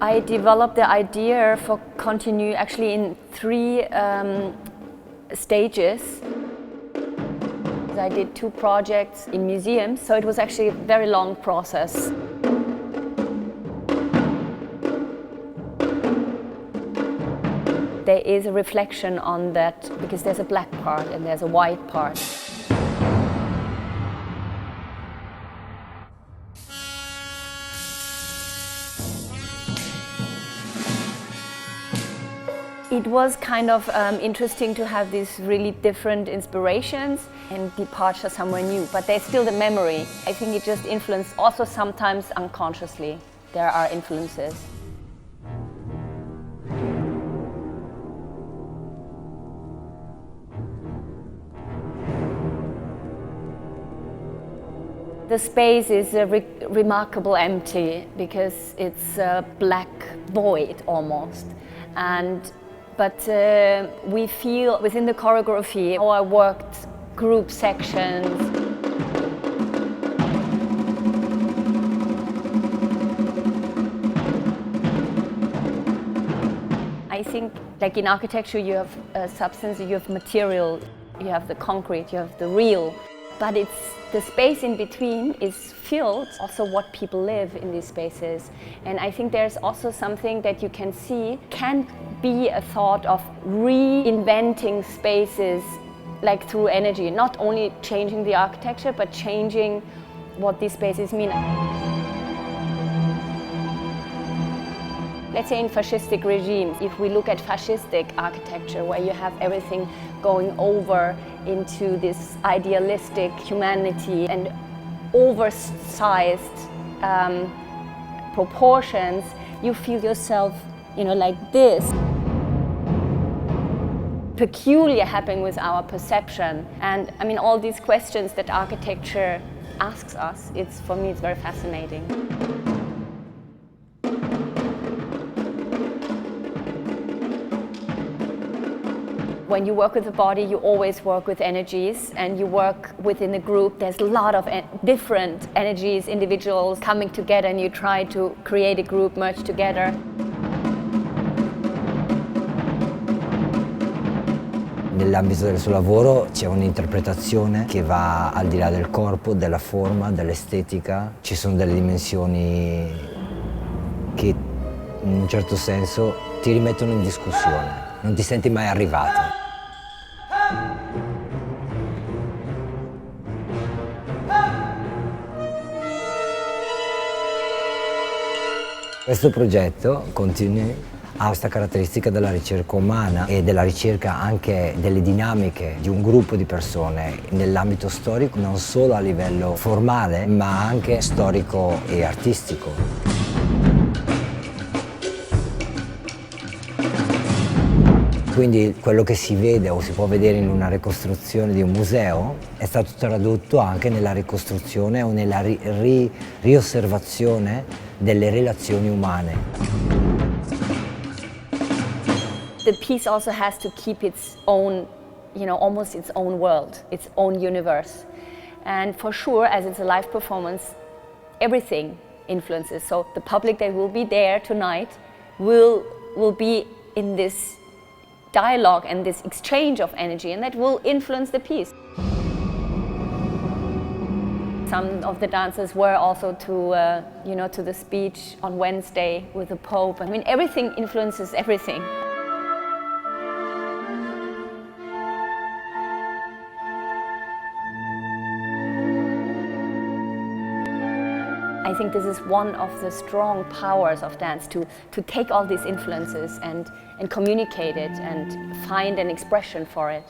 I developed the idea for Continu actually in three stages. I did 2 projects in museums, so it was actually a very long process. There is a reflection on that because there's a black part and there's a white part. It was kind of interesting to have these really different inspirations and departure somewhere new, but there's still the memory. I think it just influenced also sometimes unconsciously. There are influences. The space is remarkable empty because it's a black void almost. But we feel within the choreography how I worked group sections. I think like in architecture you have substance, you have material, you have the concrete, you have the real. But it's the space in between is filled also what people live in these spaces. And I think there's also something that you can see can be a thought of reinventing spaces like through energy, not only changing the architecture but changing what these spaces mean. Let's say in fascistic regimes, if we look at fascistic architecture where you have everything going over into this idealistic humanity and oversized proportions, you feel yourself, like this. Peculiar happening with our perception. And I mean, all these questions that architecture asks us, for me, it's very fascinating. When you work with the body, you always work with energies, and you work within a group. There's a lot of different energies, individuals coming together, and you try to create a group, merge together. Nell'ambito del suo lavoro c'è un'interpretazione che va al di là del corpo, della forma, dell'estetica. Ci sono delle dimensioni che in un certo senso ti rimettono in discussione. Non ti senti mai arrivato. Questo progetto, Continu, ha questa caratteristica della ricerca umana e della ricerca anche delle dinamiche di un gruppo di persone nell'ambito storico, non solo a livello formale, ma anche storico e artistico. Quindi quello che si vede o si può vedere in una ricostruzione di un museo è stato tradotto anche nella ricostruzione o nella riosservazione delle relazioni umane. The piece also has to keep its own, almost its own world, its own universe. And for sure, as it's a live performance, everything influences. So the public that will be there tonight will be in this dialogue and this exchange of energy, and that will influence the piece. Some of the dancers were also to the speech on Wednesday with the Pope. I mean, everything influences everything. I think this is one of the strong powers of dance, to take all these influences and communicate it and find an expression for it.